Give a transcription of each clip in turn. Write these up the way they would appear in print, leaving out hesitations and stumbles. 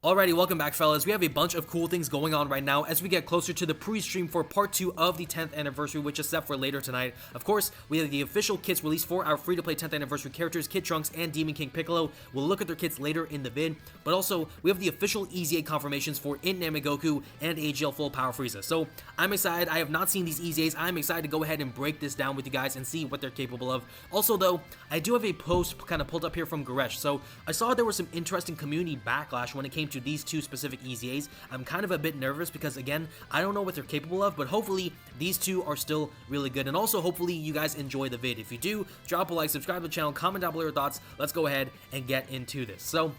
Alrighty, welcome back fellas. We have a bunch of cool things going on right now as we get closer to the pre-stream for part 2 of the 10th anniversary, which is set for later tonight. Of course, we have the official kits released for our free-to-play 10th anniversary characters, Kid Trunks and Demon King Piccolo. We'll look at their kits later in the vid, but also we have the official EZA confirmations for NAMEKU and AGL Full Power Frieza. So I'm excited. I have not seen these EZAs. I'm excited to go ahead and break this down with you guys and see what they're capable of. Also though, I do have a post kind of pulled up here from Goresh. So I saw there was some interesting community backlash when it came to these two specific EZAs. I'm kind of a bit nervous because again, I don't know what they're capable of, but hopefully these two are still really good, and also hopefully you guys enjoy the vid. If you do, drop a like, subscribe to the channel, comment down below your thoughts. Let's go ahead and get into this. So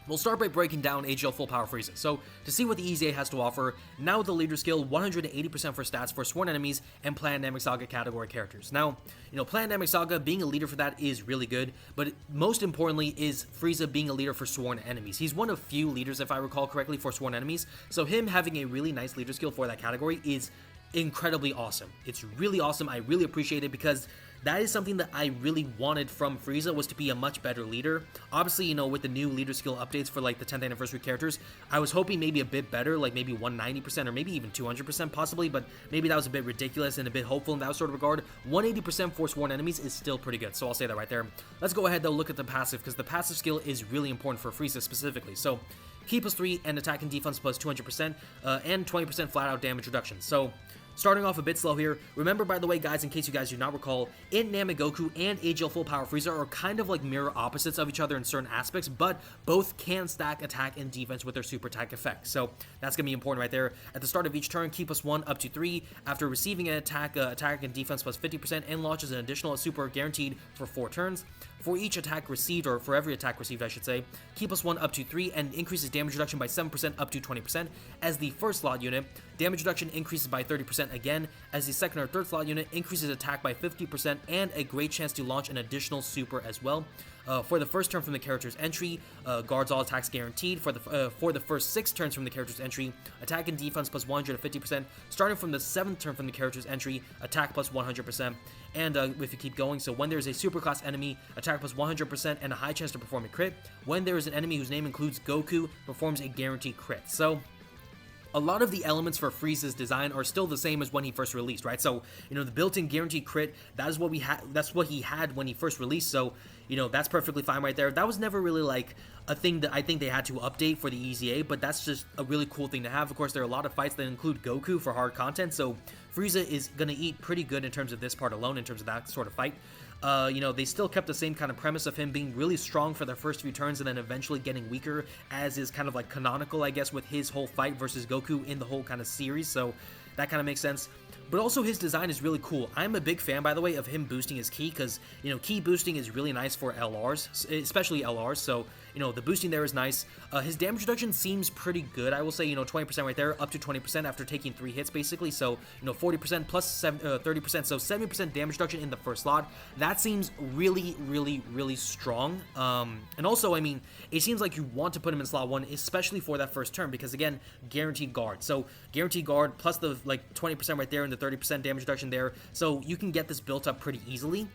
we'll start by breaking down AGL Full Power Frieza. So, to see what the EZA has to offer, now with the leader skill, 180% for stats for Sworn Enemies and Planned Namek Saga category characters. Now, Planned Namek Saga, being a leader for that is really good, but most importantly is Frieza being a leader for Sworn Enemies. He's one of few leaders, if I recall correctly, for Sworn Enemies, so him having a really nice leader skill for that category is incredibly awesome. It's really awesome. I really appreciate it because that is something that I really wanted from Frieza, was to be a much better leader. Obviously, with the new leader skill updates for like the 10th anniversary characters, I was hoping maybe a bit better, like maybe 190% or maybe even 200% possibly, but maybe that was a bit ridiculous and a bit hopeful in that sort of regard. 180% for Sworn Enemies is still pretty good, so I'll say that right there. Let's go ahead though, look at the passive, because the passive skill is really important for Frieza specifically. So, Ki +3 and attack and defense plus 200%, and 20% flat out damage reduction. So, starting off a bit slow here, remember by the way guys, in case you guys do not recall, in NAMEK'S and AGL Full Power Frieza are kind of like mirror opposites of each other in certain aspects, but both can stack attack and defense with their super attack effects. So that's going to be important right there. At the start of each turn, Ki +1 up to 3. After receiving an attack and defense plus 50%, and launches an additional super guaranteed for 4 turns. For each attack received, or for every attack received I should say, Ki +1 up to 3 and increases damage reduction by 7% up to 20%. As the first slot unit, damage reduction increases by 30% again. As the second or third slot unit, increases attack by 50% and a great chance to launch an additional super as well. For the first turn from the character's entry, guards all attacks guaranteed. For the first 6 turns from the character's entry, attack and defense plus 150%. Starting from the 7th turn from the character's entry, attack plus 100%. And if you keep going, so when there is a superclass enemy, attack plus 100% and a high chance to perform a crit. When there is an enemy whose name includes Goku, performs a guaranteed crit. So a lot of the elements for Frieza's design are still the same as when he first released, right? So, the built-in guaranteed crit, that is what that's what he had when he first released, so, that's perfectly fine right there. That was never really, like, a thing that I think they had to update for the EZA, but that's just a really cool thing to have. Of course, there are a lot of fights that include Goku for hard content, so Frieza is gonna eat pretty good in terms of this part alone, in terms of that sort of fight. They still kept the same kind of premise of him being really strong for the first few turns and then eventually getting weaker, as is kind of like canonical, I guess, with his whole fight versus Goku in the whole kind of series, so that kind of makes sense. But also his design is really cool. I'm a big fan, by the way, of him boosting his ki, because, ki boosting is really nice for LRs, especially LRs, so, the boosting there is nice. His damage reduction seems pretty good, I will say, 20% right there, up to 20% after taking 3 hits, basically, so, 40% plus 30%, so 70% damage reduction in the first slot. That seems really, really, really strong, and also, I mean, it seems like you want to put him in slot 1, especially for that first turn, because, again, guaranteed guard, so guaranteed guard plus the, 20% right there and the 30% damage reduction there, so you can get this built up pretty easily,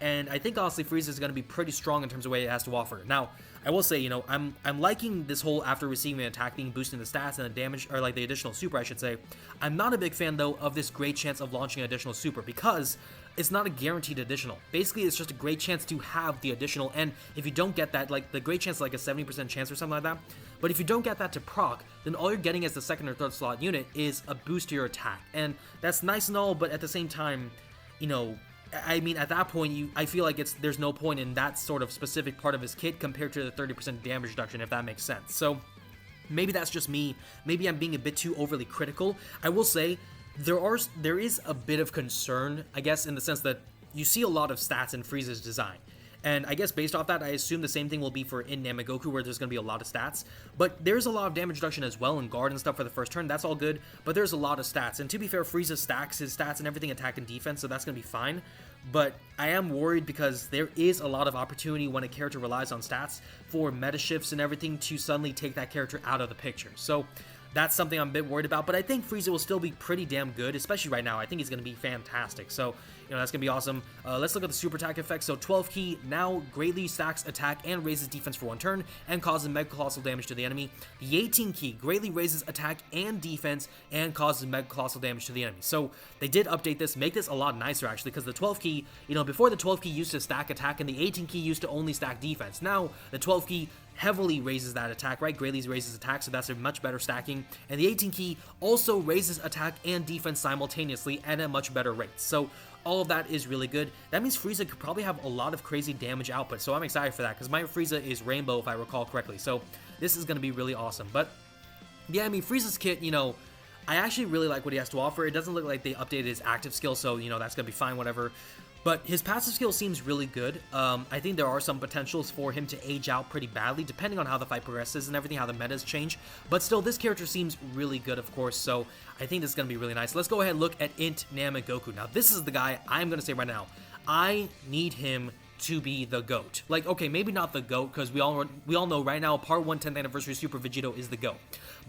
and I think honestly Frieza is going to be pretty strong in terms of what it has to offer. Now, I will say, I'm liking this whole after receiving an attack being boosting the stats and the damage, or like the additional super I should say. I'm not a big fan though of this great chance of launching an additional super, because it's not a guaranteed additional. Basically, it's just a great chance to have the additional, and if you don't get that, like the great chance is like a 70% chance or something like that, but if you don't get that to proc, then all you're getting as the second or third slot unit is a boost to your attack, and that's nice and all, but at the same time, I mean, at that point, I feel like there's no point in that sort of specific part of his kit compared to the 30% damage reduction, if that makes sense. So maybe that's just me. Maybe I'm being a bit too overly critical. I will say there is a bit of concern, I guess, in the sense that you see a lot of stats in Frieza's design. And I guess based off that, I assume the same thing will be for in NAMEK'S, where there's going to be a lot of stats. But there's a lot of damage reduction as well in guard and stuff for the first turn. That's all good, but there's a lot of stats. And to be fair, Frieza stacks his stats and everything, attack and defense, so that's going to be fine. But I am worried because there is a lot of opportunity when a character relies on stats for meta shifts and everything to suddenly take that character out of the picture. So that's something I'm a bit worried about, but I think Frieza will still be pretty damn good, especially right now. I think he's going to be fantastic, so, that's going to be awesome. Let's look at the super attack effects. So 12 key now greatly stacks attack and raises defense for 1 turn, and causes mega colossal damage to the enemy. The 18 key greatly raises attack and defense, and causes mega colossal damage to the enemy. So they did update this, make this a lot nicer, actually, because the 12 key, before the 12 key used to stack attack, and the 18 key used to only stack defense. Now, the 12 key heavily raises that attack, right? Greatly raises attack, so that's a much better stacking. And the 18 key also raises attack and defense simultaneously at a much better rate. So all of that is really good. That means Frieza could probably have a lot of crazy damage output, so I'm excited for that, because my Frieza is Rainbow, if I recall correctly. So this is going to be really awesome. But yeah, I mean, Frieza's kit, I actually really like what he has to offer. It doesn't look like they updated his active skill, so, that's going to be fine, whatever. But his passive skill seems really good. I think there are some potentials for him to age out pretty badly, depending on how the fight progresses and everything, how the metas change. But still, this character seems really good, of course, so I think this is going to be really nice. Let's go ahead and look at Int Nameku. Now, this is the guy I'm going to say right now. I need him to be the GOAT. Like, okay, maybe not the GOAT, because we all know right now, Part 1 10th Anniversary Super Vegito is the GOAT.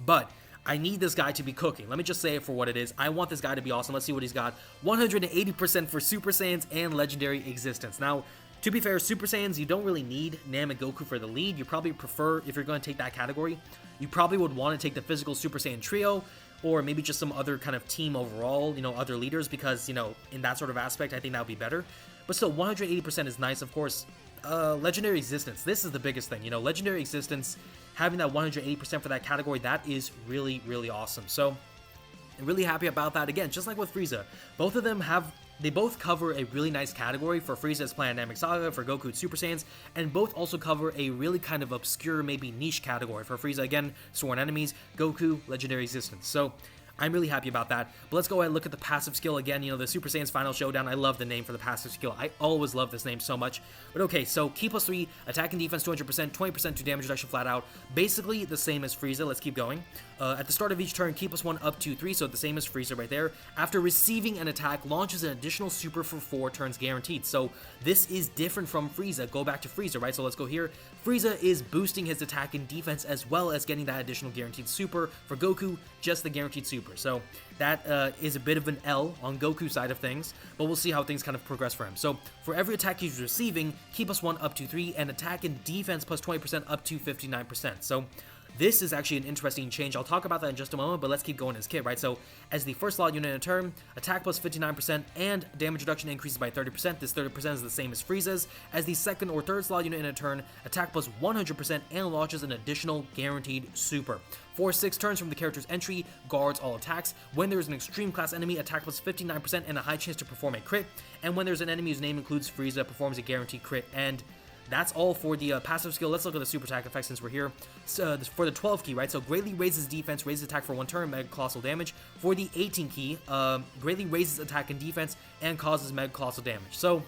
But I need this guy to be cooking. Let me just say it for what it is. I want this guy to be awesome. Let's see what he's got. 180% for Super Saiyans and Legendary Existence. Now, to be fair, Super Saiyans, you don't really need Nameku for the lead. You probably prefer, if you're going to take that category, you probably would want to take the physical Super Saiyan trio, or maybe just some other kind of team overall, other leaders, because, in that sort of aspect, I think that would be better. But still, 180% is nice, of course. Legendary Existence, this is the biggest thing. Legendary Existence, having that 180% for that category, that is really, really awesome. So, I'm really happy about that. Again, just like with Frieza, both of them they both cover a really nice category. For Frieza, it's Planet Namek Saga, for Goku, it's Super Saiyans, and both also cover a really kind of obscure, maybe niche category. For Frieza, again, Sworn Enemies, Goku, Legendary Existence. So, I'm really happy about that. But let's go ahead and look at the passive skill again. The Super Saiyan's Final Showdown. I love the name for the passive skill. I always love this name so much. But okay, so Ki plus 3, attack and defense 200%, 20% to damage reduction flat out. Basically the same as Frieza. Let's keep going. At the start of each turn, Ki plus 1 up to 3, so the same as Frieza right there. After receiving an attack, launches an additional super for 4 turns guaranteed. So this is different from Frieza. Go back to Frieza, right? So let's go here. Frieza is boosting his attack and defense as well as getting that additional guaranteed super. For Goku, just the guaranteed super. So that is a bit of an L on Goku's side of things, but we'll see how things kind of progress for him. So for every attack he's receiving, Ki plus 1 up to 3, and attack and defense plus 20% up to 59%. So this is actually an interesting change. I'll talk about that in just a moment, but let's keep going his kit, right? So as the first slot unit in a turn, attack plus 59% and damage reduction increases by 30%. This 30% is the same as Frieza's. As the second or third slot unit in a turn, attack plus 100% and launches an additional guaranteed super. For 6 turns from the character's entry, guards all attacks. When there is an extreme class enemy, attack plus 59% and a high chance to perform a crit. And when there's an enemy whose name includes Frieza, performs a guaranteed crit. And that's all for the passive skill. Let's look at the super attack effect since we're here. So, for the 12 key, right? So greatly raises defense, raises attack for 1 turn, mega colossal damage. For the 18 key, greatly raises attack and defense and causes mega colossal damage. So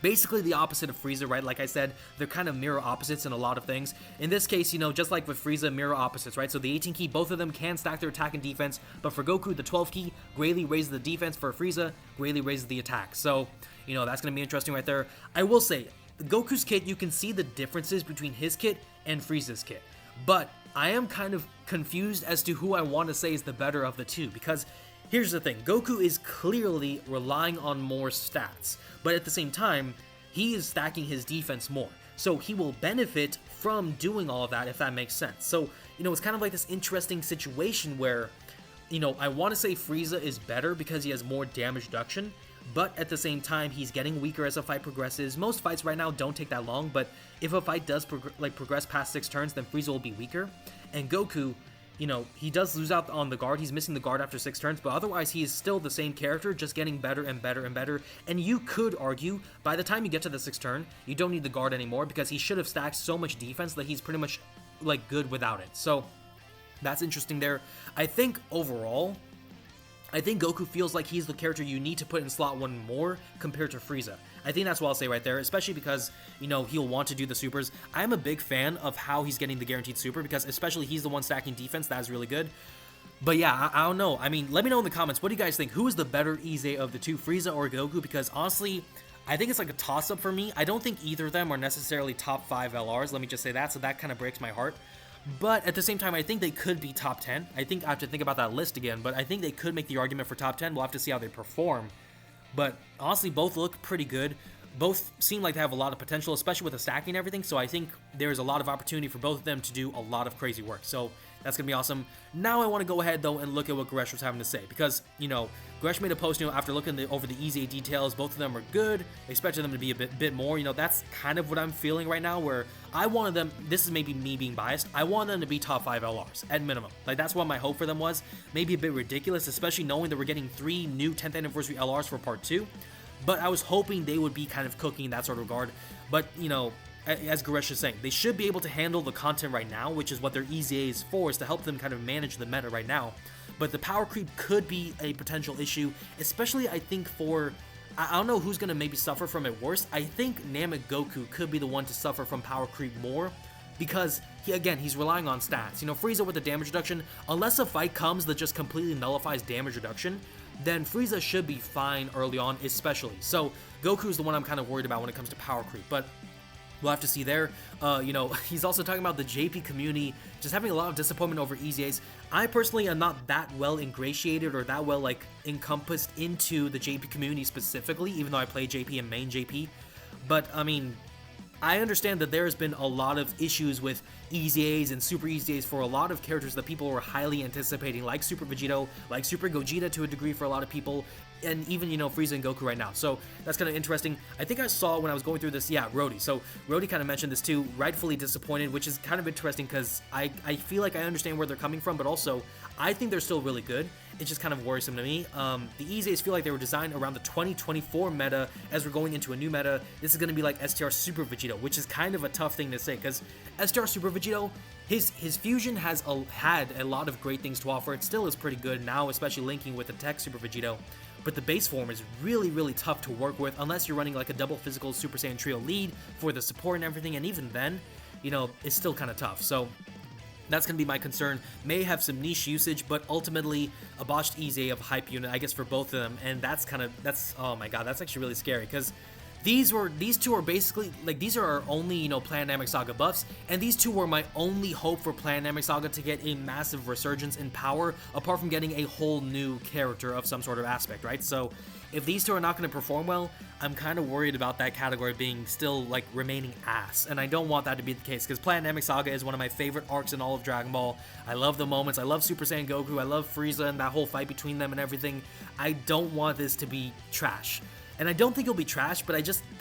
basically the opposite of Frieza, right? Like I said, they're kind of mirror opposites in a lot of things. In this case, just like with Frieza, mirror opposites, right? So the 18 key, both of them can stack their attack and defense, but for Goku, the 12 key greatly raises the defense. For Frieza, greatly raises the attack. So, that's going to be interesting right there. I will say, Goku's kit, you can see the differences between his kit and Frieza's kit, but I am kind of confused as to who I want to say is the better of the two, because here's the thing, Goku is clearly relying on more stats, but at the same time, he is stacking his defense more, so he will benefit from doing all of that, if that makes sense. So, it's kind of like this interesting situation where, I want to say Frieza is better because he has more damage reduction, but at the same time, he's getting weaker as the fight progresses. Most fights right now don't take that long, but if a fight does progress past 6 turns, then Frieza will be weaker. And Goku, he does lose out on the guard. He's missing the guard after 6 turns, but otherwise, he is still the same character, just getting better and better and better. And you could argue, by the time you get to the 6th turn, you don't need the guard anymore, because he should have stacked so much defense that he's pretty much, good without it. So, that's interesting there. I think, overall, Goku feels like he's the character you need to put in slot 1 more compared to Frieza. I think that's what I'll say right there, especially because, he'll want to do the supers. I'm a big fan of how he's getting the guaranteed super, because especially he's the one stacking defense. That is really good. But yeah, I don't know. I mean, let me know in the comments. What do you guys think? Who is the better EZA of the two, Frieza or Goku? Because honestly, I think it's like a toss-up for me. I don't think either of them are necessarily top 5 LRs. Let me just say that, so that kind of breaks my heart. But at the same time, I think they could be top 10. I think I have to think about that list again, but I think they could make the argument for top 10. We'll have to see how they perform. But honestly, both look pretty good. Both seem like they have a lot of potential, especially with the stacking and everything. So I think there's a lot of opportunity for both of them to do a lot of crazy work. So that's going to be awesome. Now I want to go ahead, though, and look at what Gresh was having to say. Because, you know, Gresh made a post, after looking over the EZA details, both of them are good. Expected them to be a bit more. That's kind of what I'm feeling right now, where I wanted them, this is maybe me being biased, I wanted them to be top 5 LRs, at minimum. Like, that's what my hope for them was. Maybe a bit ridiculous, especially knowing that we're getting 3 new 10th anniversary LRs for part 2. But I was hoping they would be kind of cooking in that sort of regard. But, as Goresh is saying, they should be able to handle the content right now, which is what their EZA is for, is to help them kind of manage the meta right now. But the power creep could be a potential issue, especially I think for, I don't know who's going to maybe suffer from it worse. I think NAMEK'S could be the one to suffer from power creep more, because he's relying on stats. Frieza with the damage reduction, unless a fight comes that just completely nullifies damage reduction, then Frieza should be fine early on, especially. So Goku's the one I'm kind of worried about when it comes to power creep, but we'll have to see there. He's also talking about the JP community just having a lot of disappointment over EZAs. I personally am not that well ingratiated or that well encompassed into the JP community specifically, even though I play JP and main JP. But I mean, I understand that there has been a lot of issues with EZAs and Super EZAs for a lot of characters that people were highly anticipating, like Super Vegito, like Super Gogeta to a degree for a lot of people, and even, Frieza and Goku right now. So that's kind of interesting. I think I saw when I was going through this, Rhodey. So Rhodey kind of mentioned this too, rightfully disappointed, which is kind of interesting because I feel like I understand where they're coming from, but also I think they're still really good. It's just kind of worrisome to me. The EZAs feel like they were designed around the 2024 meta. As we're going into a new meta, this is going to be like STR Super Vegito, which is kind of a tough thing to say because STR Super Vegito, his fusion has had a lot of great things to offer. It still is pretty good now, especially linking with the Tech Super Vegito. But the base form is really, really tough to work with unless you're running like a double physical Super Saiyan Trio lead for the support and everything. And even then, it's still kind of tough. So that's going to be my concern. May have some niche usage, but ultimately a botched EZA of hype unit, I guess, for both of them. And that's oh my god, that's actually really scary because these two are basically, these are our only, Planet Namek Saga buffs, and these two were my only hope for Planet Namek Saga to get a massive resurgence in power, apart from getting a whole new character of some sort of aspect, right? So if these two are not going to perform well, I'm kind of worried about that category being still, remaining ass, and I don't want that to be the case, because Planet Namek Saga is one of my favorite arcs in all of Dragon Ball. I love the moments, I love Super Saiyan Goku, I love Frieza and that whole fight between them and everything. I don't want this to be trash. And I don't think it'll be trash, but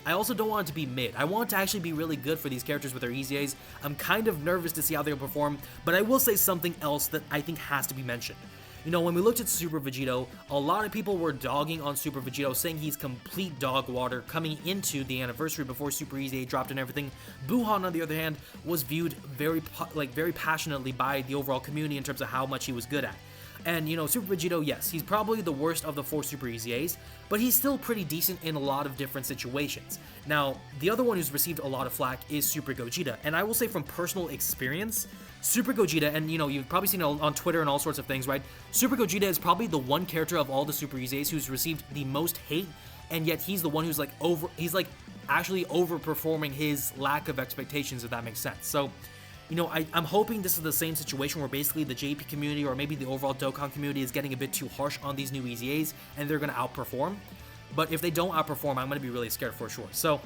I also don't want it to be mid. I want it to actually be really good for these characters with their EZAs. I'm kind of nervous to see how they'll perform, but I will say something else that I think has to be mentioned. When we looked at Super Vegito, a lot of people were dogging on Super Vegito, saying he's complete dog water coming into the anniversary before Super EZA dropped and everything. Buhan, on the other hand, was viewed very passionately by the overall community in terms of how much he was good at. And, Super Vegito, yes, he's probably the worst of the 4 Super EZAs, but he's still pretty decent in a lot of different situations. Now, the other one who's received a lot of flack is Super Gogeta, and I will say from personal experience, Super Gogeta, and you've probably seen it on Twitter and all sorts of things, right? Super Gogeta is probably the one character of all the Super EZAs who's received the most hate, and yet he's the one who's actually overperforming his lack of expectations, if that makes sense. So, I'm hoping this is the same situation where basically the JP community or maybe the overall Dokkan community is getting a bit too harsh on these new EZAs and they're going to outperform. But if they don't outperform, I'm going to be really scared for sure. So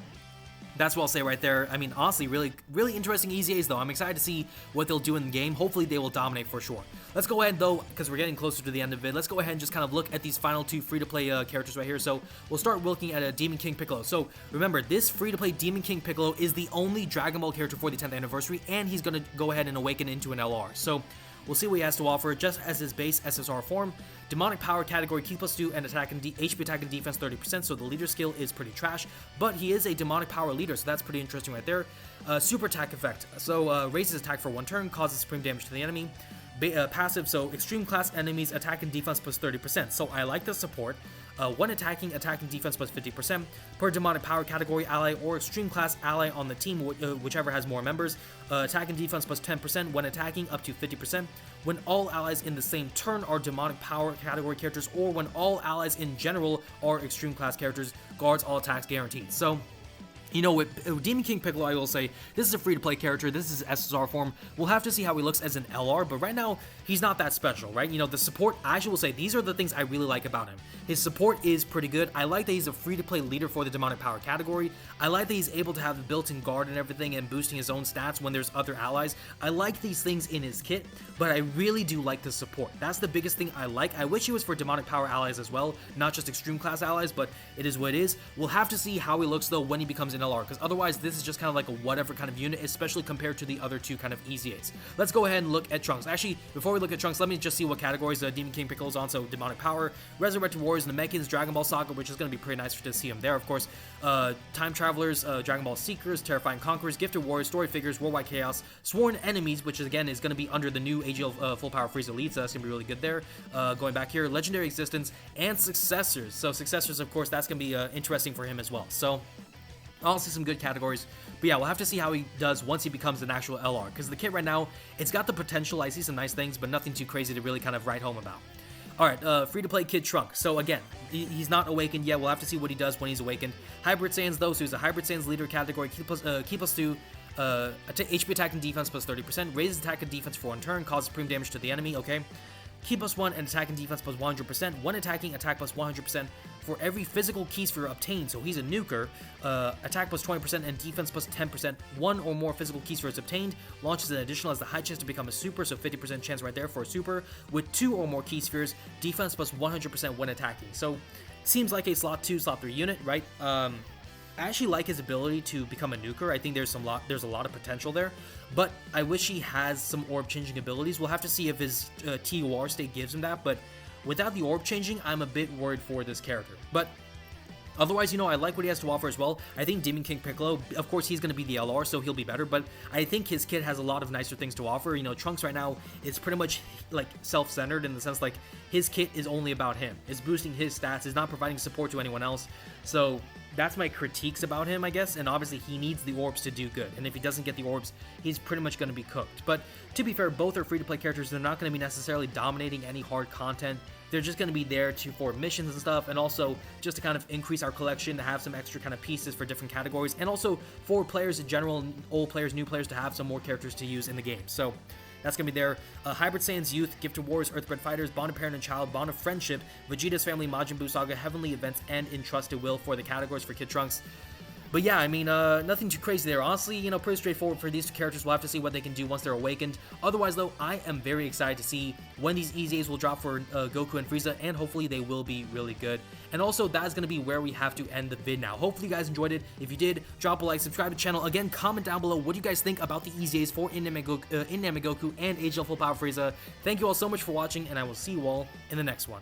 that's what I'll say right there. I mean, honestly, really, really interesting EZAs, though. I'm excited to see what they'll do in the game. Hopefully, they will dominate for sure. Let's go ahead, though, because we're getting closer to the end of it. Let's go ahead and just kind of look at these final 2 free-to-play characters right here. So we'll start looking at a Demon King Piccolo. So remember, this free-to-play Demon King Piccolo is the only Dragon Ball character for the 10th anniversary, and he's going to go ahead and awaken into an LR. So we'll see what he has to offer. Just as his base SSR form, demonic power category Ki +2 and attack and HP attack and defense 30%, so the leader skill is pretty trash, but he is a demonic power leader, so that's pretty interesting right there. Super attack effect, so raises attack for 1 turn, causes supreme damage to the enemy. Passive, so extreme class enemies attack and defense plus 30%, so I like the support. When attacking defense plus 50%. Per demonic power category ally or extreme class ally on the team, whichever has more members. Attack and defense plus 10% when attacking, up to 50%. When all allies in the same turn are demonic power category characters, or when all allies in general are extreme class characters, guards all attacks guaranteed. So You know, with Demon King Piccolo, I will say, this is a free-to-play character, this is SSR form. We'll have to see how he looks as an LR, but right now, he's not that special, right? You know, the support, I actually will say, these are the things I really like about him. His support is pretty good. I like that he's a free-to-play leader for the Demonic Power category. I like that he's able to have a built-in guard and everything and boosting his own stats when there's other allies. I like these things in his kit, but I really do like the support. That's the biggest thing I like. I wish he was for Demonic Power allies as well, not just Extreme Class allies, but it is what it is. We'll have to see how he looks, though, when he becomes an LR, because otherwise this is just kind of like a whatever kind of unit, especially compared to the other two kind of EZAs. Let's go ahead and look at Trunks. Actually, before we look at Trunks, let me just see what categories Demon King Piccolo's on. So Demonic Power, Resurrected Warriors, NAMEK'S, Dragon Ball Saga, which is going to be pretty nice to see him there, of course. Time Travelers, Dragon Ball Seekers, Terrifying Conquerors, Gifted Warriors, Story Figures, Worldwide Chaos, Sworn Enemies, which is, again is going to be under the new AGL Full Power FRIEZA Lead, so that's going to be really good there. Going back here, Legendary Existence, and Successors. So Successors, of course, that's going to be interesting for him as well. So honestly, some good categories. But yeah, we'll have to see how he does once he becomes an actual LR. Because the kit right now, it's got the potential. I see some nice things, but nothing too crazy to really kind of write home about. Alright, free-to-play Kid Trunk. So again, he's not awakened yet. We'll have to see what he does when he's awakened. Hybrid Saiyans, though, so he's a Hybrid Saiyans leader category. Key plus 2, HP attack and defense plus 30%. Raises attack and defense for 1 turn. Causes supreme damage to the enemy, okay. Key plus 1 and attack and defense plus 100%. 1 attacking, attack plus 100% for every physical key sphere obtained. So he's a nuker. Attack plus 20% and defense plus 10%. 1 or more physical key spheres obtained. Launches an additional, has the high chance to become a super, so 50% chance right there for a super. With 2 or more key spheres, defense plus 100% when attacking. So seems like a slot 2, slot 3 unit, right? I actually like his ability to become a nuker. I think there's a lot of potential there, but I wish he has some orb changing abilities. We'll have to see if his TOR state gives him that, but without the orb changing, I'm a bit worried for this character. But otherwise, you know, I like what he has to offer as well. I think Demon King Piccolo, of course, he's going to be the LR, so he'll be better, but I think his kit has a lot of nicer things to offer. You know, Trunks right now is pretty much, like, self-centered in the sense, like, his kit is only about him. It's boosting his stats. It's not providing support to anyone else. So that's my critiques about him, I guess, and obviously he needs the orbs to do good, and if he doesn't get the orbs, he's pretty much going to be cooked. But to be fair, both are free-to-play characters. They're not going to be necessarily dominating any hard content. They're just going to be there for missions and stuff, and also just to kind of increase our collection, to have some extra kind of pieces for different categories, and also for players in general, old players, new players, to have some more characters to use in the game. So that's going to be there. Hybrid Saiyans Youth, Gifted Warriors, Earthbred Fighters, Bond of Parent and Child, Bond of Friendship, Vegeta's Family, Majin Buu Saga, Heavenly Events, and Entrusted Will for the categories for Kid Trunks. But yeah, I mean, nothing too crazy there. Honestly, you know, pretty straightforward for these two characters. We'll have to see what they can do once they're awakened. Otherwise, though, I am very excited to see when these EZAs will drop for Goku and Frieza, and hopefully they will be really good. And also, that is going to be where we have to end the vid now. Hopefully you guys enjoyed it. If you did, drop a like, subscribe to the channel. Again, comment down below what do you guys think about the EZAs for in NAMEK'S and AGL Full Power Frieza. Thank you all so much for watching, and I will see you all in the next one.